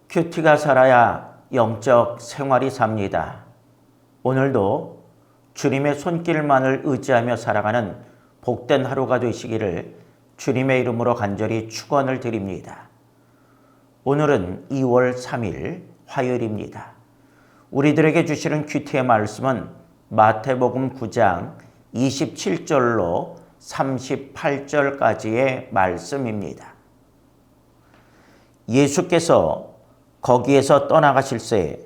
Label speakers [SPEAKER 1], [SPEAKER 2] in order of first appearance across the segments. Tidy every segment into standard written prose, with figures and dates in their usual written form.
[SPEAKER 1] 큐티가 살아야 영적 생활이 삽니다. 오늘도 주님의 손길만을 의지하며 살아가는 복된 하루가 되시기를 주님의 이름으로 간절히 축원을 드립니다. 오늘은 2월 3일 화요일입니다. 우리들에게 주시는 큐티의 말씀은 마태복음 9장 27절로 38절까지의 말씀입니다. 예수께서 거기에서 떠나가실새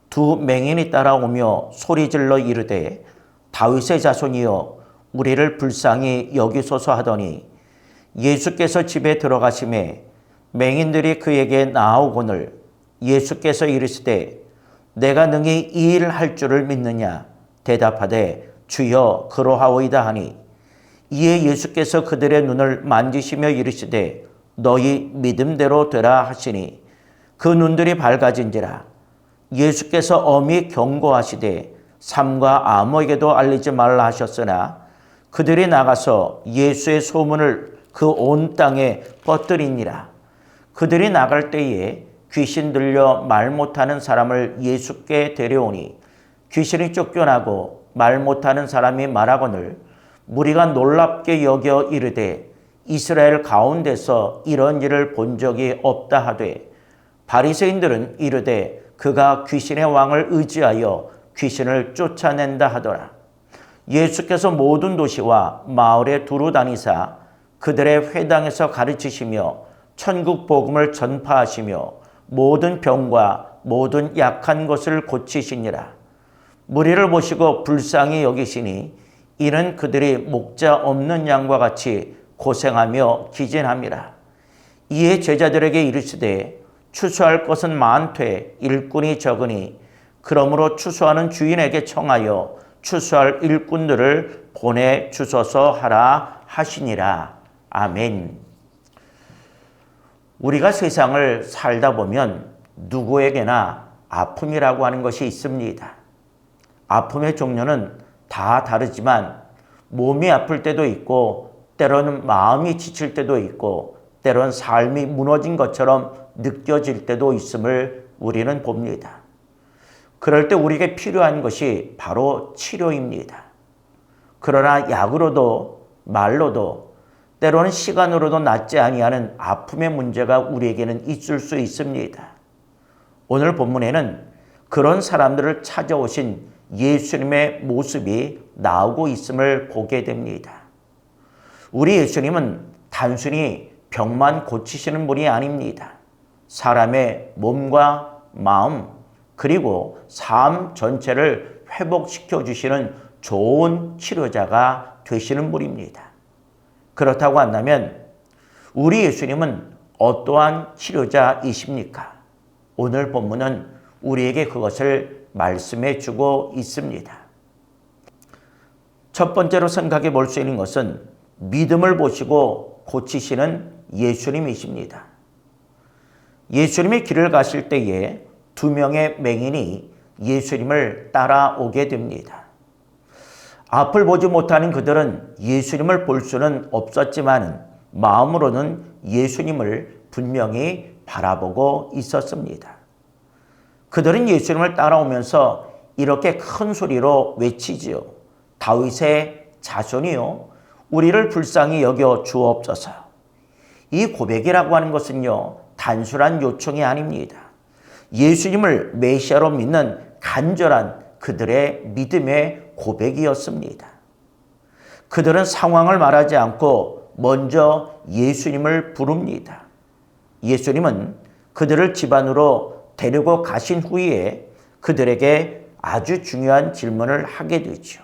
[SPEAKER 1] 두 맹인이 따라오며 소리질러 이르되 다윗의 자손이여 우리를 불쌍히 여기소서 하더니 예수께서 집에 들어가심에 맹인들이 그에게 나아오거늘 예수께서 이르시되 내가 능히 이 일 할 줄을 믿느냐 대답하되 주여 그러하오이다 하니 이에 예수께서 그들의 눈을 만지시며 이르시되 너희 믿음대로 되라 하시니 그 눈들이 밝아진지라. 예수께서 엄히 경고하시되 삼가 아무에게도 알리지 말라 하셨으나 그들이 나가서 예수의 소문을 그 온 땅에 퍼뜨리니라. 그들이 나갈 때에 귀신 들려 말 못하는 사람을 예수께 데려오니 귀신이 쫓겨나고 말 못하는 사람이 말하거늘 무리가 놀랍게 여겨 이르되 이스라엘 가운데서 이런 일을 본 적이 없다 하되 바리새인들은 이르되 그가 귀신의 왕을 의지하여 귀신을 쫓아낸다 하더라. 예수께서 모든 도시와 마을에 두루 다니사 그들의 회당에서 가르치시며 천국 복음을 전파하시며 모든 병과 모든 약한 것을 고치시니라. 무리를 보시고 불쌍히 여기시니 이는 그들이 목자 없는 양과 같이 고생하며 기진함이라. 이에 제자들에게 이르시되 추수할 것은 많되 일꾼이 적으니 그러므로 추수하는 주인에게 청하여 추수할 일꾼들을 보내주소서 하라 하시니라. 아멘. 우리가 세상을 살다 보면 누구에게나 아픔이라고 하는 것이 있습니다. 아픔의 종류는 다 다르지만 몸이 아플 때도 있고 때로는 마음이 지칠 때도 있고 때로는 삶이 무너진 것처럼 느껴질 때도 있음을 우리는 봅니다. 그럴 때 우리에게 필요한 것이 바로 치료입니다. 그러나 약으로도 말로도 때로는 시간으로도 낫지 아니하는 아픔의 문제가 우리에게는 있을 수 있습니다. 오늘 본문에는 그런 사람들을 찾아오신 예수님의 모습이 나오고 있음을 보게 됩니다. 우리 예수님은 단순히 병만 고치시는 분이 아닙니다. 사람의 몸과 마음 그리고 삶 전체를 회복시켜 주시는 좋은 치료자가 되시는 분입니다. 그렇다고 한다면 우리 예수님은 어떠한 치료자이십니까? 오늘 본문은 우리에게 그것을 말씀해 주고 있습니다. 첫 번째로 생각해 볼 수 있는 것은 믿음을 보시고 고치시는 예수님이십니다. 예수님이 길을 가실 때에 두 명의 맹인이 예수님을 따라오게 됩니다. 앞을 보지 못하는 그들은 예수님을 볼 수는 없었지만 마음으로는 예수님을 분명히 바라보고 있었습니다. 그들은 예수님을 따라오면서 이렇게 큰 소리로 외치지요. 다윗의 자손이요 우리를 불쌍히 여겨 주옵소서. 이 고백이라고 하는 것은요 단순한 요청이 아닙니다. 예수님을 메시아로 믿는 간절한 그들의 믿음의 고백이었습니다. 그들은 상황을 말하지 않고 먼저 예수님을 부릅니다. 예수님은 그들을 집 안으로 데리고 가신 후에 그들에게 아주 중요한 질문을 하게 되죠.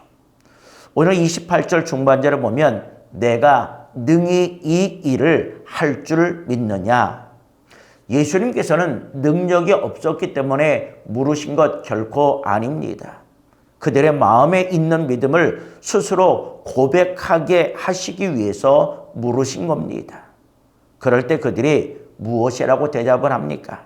[SPEAKER 1] 오늘 28절 중반절을 보면 내가 능히 이 일을 할 줄 믿느냐. 예수님께서는 능력이 없었기 때문에 물으신 것 결코 아닙니다. 그들의 마음에 있는 믿음을 스스로 고백하게 하시기 위해서 물으신 겁니다. 그럴 때 그들이 무엇이라고 대답을 합니까?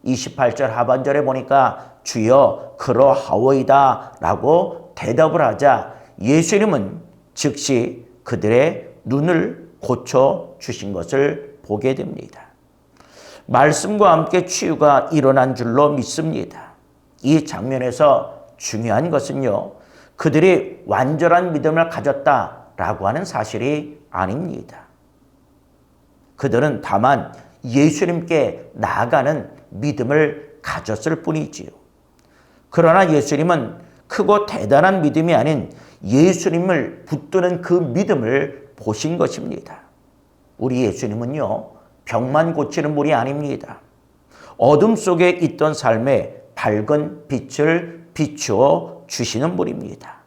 [SPEAKER 1] 28절 하반절에 보니까 주여 그러하오이다 라고 대답을 하자 예수님은 즉시 그들의 눈을 고쳐 주신 것을 보게 됩니다. 말씀과 함께 치유가 일어난 줄로 믿습니다. 이 장면에서 중요한 것은요, 그들이 완전한 믿음을 가졌다라고 하는 사실이 아닙니다. 그들은 다만 예수님께 나아가는 믿음을 가졌을 뿐이지요. 그러나 예수님은 크고 대단한 믿음이 아닌 예수님을 붙드는 그 믿음을 보신 것입니다. 우리 예수님은요, 병만 고치는 분이 아닙니다. 어둠 속에 있던 삶에 밝은 빛을 비추어 주시는 분입니다.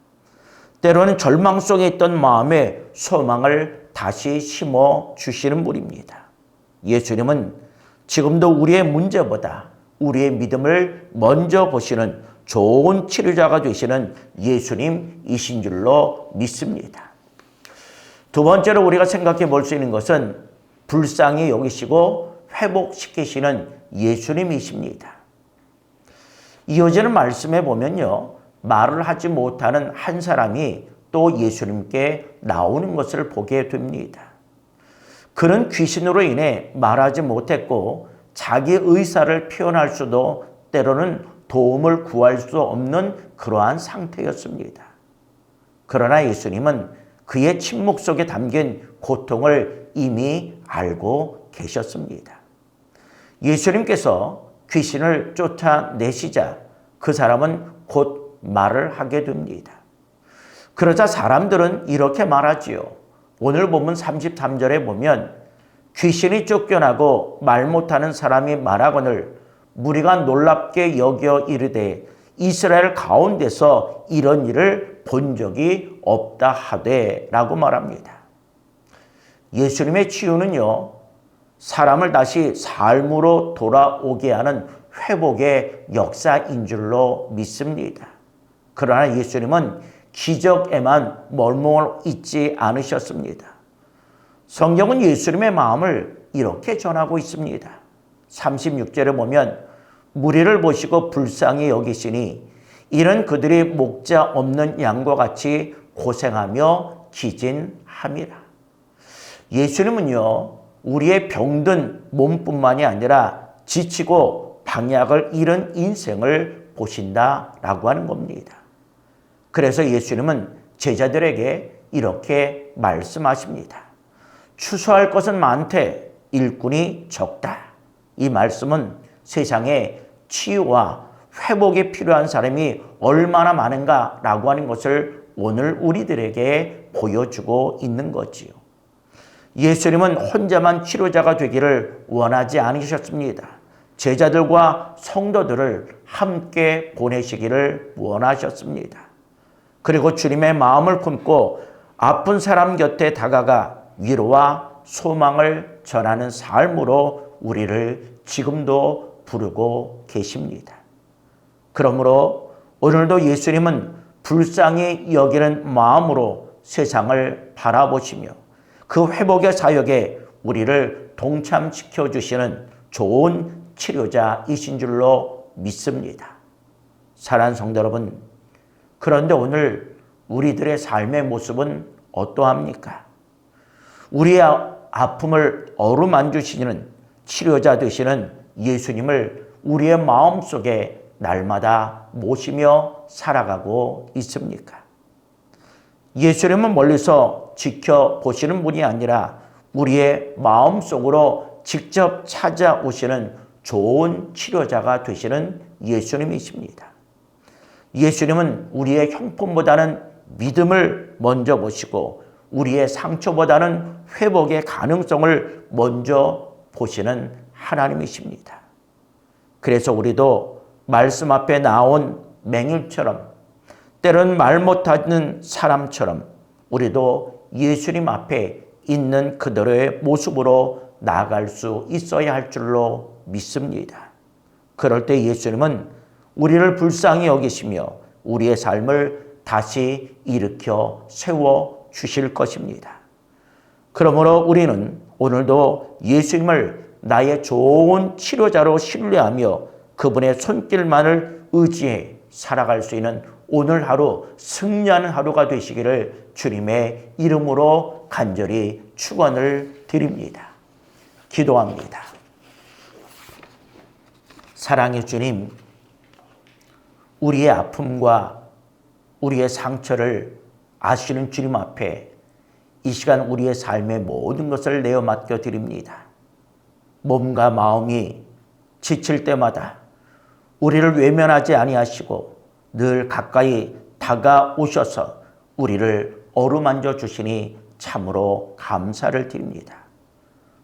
[SPEAKER 1] 때로는 절망 속에 있던 마음에 소망을 다시 심어 주시는 분입니다. 예수님은 지금도 우리의 문제보다 우리의 믿음을 먼저 보시는 좋은 치료자가 되시는 예수님이신 줄로 믿습니다. 두 번째로 우리가 생각해 볼 수 있는 것은 불쌍히 여기시고 회복시키시는 예수님이십니다. 이어지는 말씀에 보면요, 말을 하지 못하는 한 사람이 또 예수님께 나오는 것을 보게 됩니다. 그는 귀신으로 인해 말하지 못했고 자기 의사를 표현할 수도 때로는 도움을 구할 수 없는 그러한 상태였습니다. 그러나 예수님은 그의 침묵 속에 담긴 고통을 이미 알고 계셨습니다. 예수님께서 귀신을 쫓아내시자 그 사람은 곧 말을 하게 됩니다. 그러자 사람들은 이렇게 말하지요. 오늘 본문 33절에 보면 귀신이 쫓겨나고 말 못하는 사람이 말하거늘 무리가 놀랍게 여겨 이르되 이스라엘 가운데서 이런 일을 본 적이 없다 하되 라고 말합니다. 예수님의 치유는요, 사람을 다시 삶으로 돌아오게 하는 회복의 역사인 줄로 믿습니다. 그러나 예수님은 기적에만 멀멍을 잊지 않으셨습니다. 성경은 예수님의 마음을 이렇게 전하고 있습니다. 36절에 보면 무리를 보시고 불쌍히 여기시니 이는 그들이 목자 없는 양과 같이 고생하며 기진함이라. 예수님은요, 우리의 병든 몸뿐만이 아니라 지치고 방향을 잃은 인생을 보신다라고 하는 겁니다. 그래서 예수님은 제자들에게 이렇게 말씀하십니다. 추수할 것은 많되 일꾼이 적다. 이 말씀은 세상에 치유와 회복이 필요한 사람이 얼마나 많은가라고 하는 것을 오늘 우리들에게 보여주고 있는 거지요. 예수님은 혼자만 치료자가 되기를 원하지 않으셨습니다. 제자들과 성도들을 함께 보내시기를 원하셨습니다. 그리고 주님의 마음을 품고 아픈 사람 곁에 다가가 위로와 소망을 전하는 삶으로 우리를 지금도 부르고 계십니다. 그러므로 오늘도 예수님은 불쌍히 여기는 마음으로 세상을 바라보시며 그 회복의 사역에 우리를 동참시켜 주시는 좋은 치료자이신 줄로 믿습니다. 사랑하는 성도 여러분, 그런데 오늘 우리들의 삶의 모습은 어떠합니까? 우리의 아픔을 어루만지시는 치료자 되시는 예수님을 우리의 마음속에 날마다 모시며 살아가고 있습니까? 예수님은 멀리서 지켜보시는 분이 아니라 우리의 마음속으로 직접 찾아오시는 좋은 치료자가 되시는 예수님이십니다. 예수님은 우리의 형편보다는 믿음을 먼저 보시고 우리의 상처보다는 회복의 가능성을 먼저 보시는 하나님이십니다. 그래서 우리도 말씀 앞에 나온 맹인처럼 때론 말 못하는 사람처럼 우리도 예수님 앞에 있는 그대로의 모습으로 나아갈 수 있어야 할 줄로 믿습니다. 그럴 때 예수님은 우리를 불쌍히 여기시며 우리의 삶을 다시 일으켜 세워 주실 것입니다. 그러므로 우리는 오늘도 예수님을 나의 좋은 치료자로 신뢰하며 그분의 손길만을 의지해 살아갈 수 있는 오늘 하루 승리하는 하루가 되시기를 주님의 이름으로 간절히 축원을 드립니다. 기도합니다. 사랑의 주님, 우리의 아픔과 우리의 상처를 아시는 주님 앞에 이 시간 우리의 삶의 모든 것을 내어 맡겨드립니다. 몸과 마음이 지칠 때마다 우리를 외면하지 아니하시고 늘 가까이 다가오셔서 우리를 어루만져 주시니 참으로 감사를 드립니다.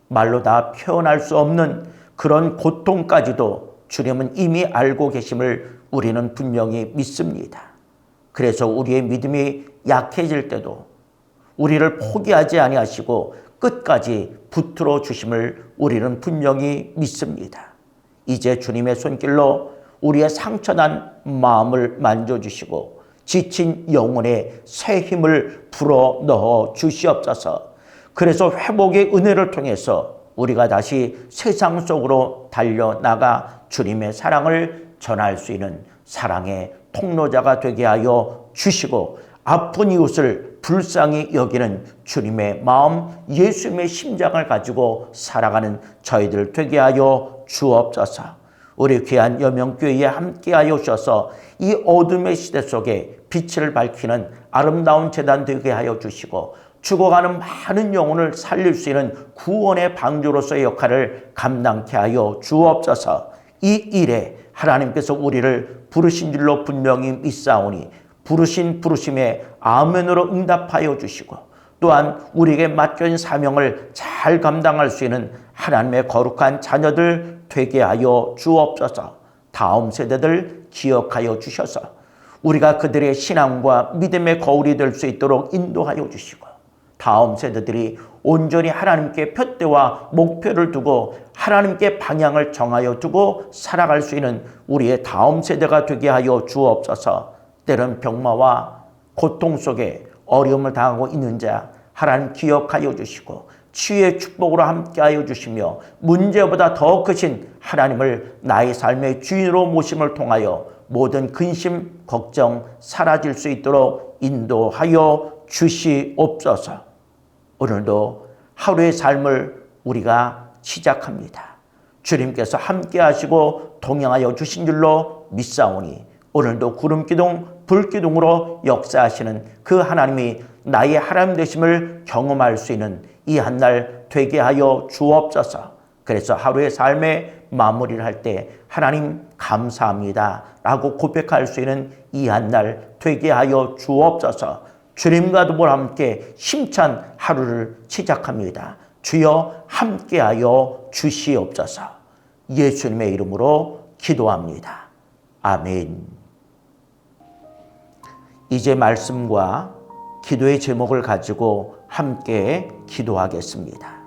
[SPEAKER 1] 말로 다 표현할 수 없는 그런 고통까지도 주님은 이미 알고 계심을 우리는 분명히 믿습니다. 그래서 우리의 믿음이 약해질 때도 우리를 포기하지 아니하시고 끝까지 붙들어 주심을 우리는 분명히 믿습니다. 이제 주님의 손길로 우리의 상처난 마음을 만져주시고 지친 영혼에 새 힘을 불어 넣어 주시옵소서. 그래서 회복의 은혜를 통해서 우리가 다시 세상 속으로 달려나가 주님의 사랑을 전할 수 있는 사랑의 통로자가 되게 하여 주시고 아픈 이웃을 불쌍히 여기는 주님의 마음, 예수님의 심장을 가지고 살아가는 저희들 되게 하여 주옵소서. 우리 귀한 여명교회에 함께하여 주셔서 이 어둠의 시대 속에 빛을 밝히는 아름다운 재단 되게 하여 주시고 죽어가는 많은 영혼을 살릴 수 있는 구원의 방주로서의 역할을 감당케 하여 주옵소서. 이 일에 하나님께서 우리를 부르신 줄로 분명히 믿사오니 부르신 부르심에 아멘으로 응답하여 주시고 또한 우리에게 맡겨진 사명을 잘 감당할 수 있는 하나님의 거룩한 자녀들 되게 하여 주옵소서. 다음 세대들 기억하여 주셔서 우리가 그들의 신앙과 믿음의 거울이 될 수 있도록 인도하여 주시고 다음 세대들이 온전히 하나님께 푯대와 목표를 두고 하나님께 방향을 정하여 두고 살아갈 수 있는 우리의 다음 세대가 되게 하여 주옵소서. 때론 병마와 고통 속에 어려움을 당하고 있는 자 하나님 기억하여 주시고 치유의 축복으로 함께하여 주시며 문제보다 더 크신 하나님을 나의 삶의 주인으로 모심을 통하여 모든 근심, 걱정 사라질 수 있도록 인도하여 주시옵소서. 오늘도 하루의 삶을 우리가 시작합니다. 주님께서 함께하시고 동행하여 주신 줄로 믿사오니 오늘도 구름기둥, 불기둥으로 역사하시는 그 하나님이 나의 하나님 되심을 경험할 수 있는 이 한날 되게 하여 주옵소서. 그래서 하루의 삶의 마무리를 할 때 하나님 감사합니다 라고 고백할 수 있는 이 한날 되게 하여 주옵소서. 주님과 더불어 함께 힘찬 하루를 시작합니다. 주여 함께하여 주시옵소서. 예수님의 이름으로 기도합니다. 아멘. 이제 말씀과 기도의 제목을 가지고 함께 기도하겠습니다.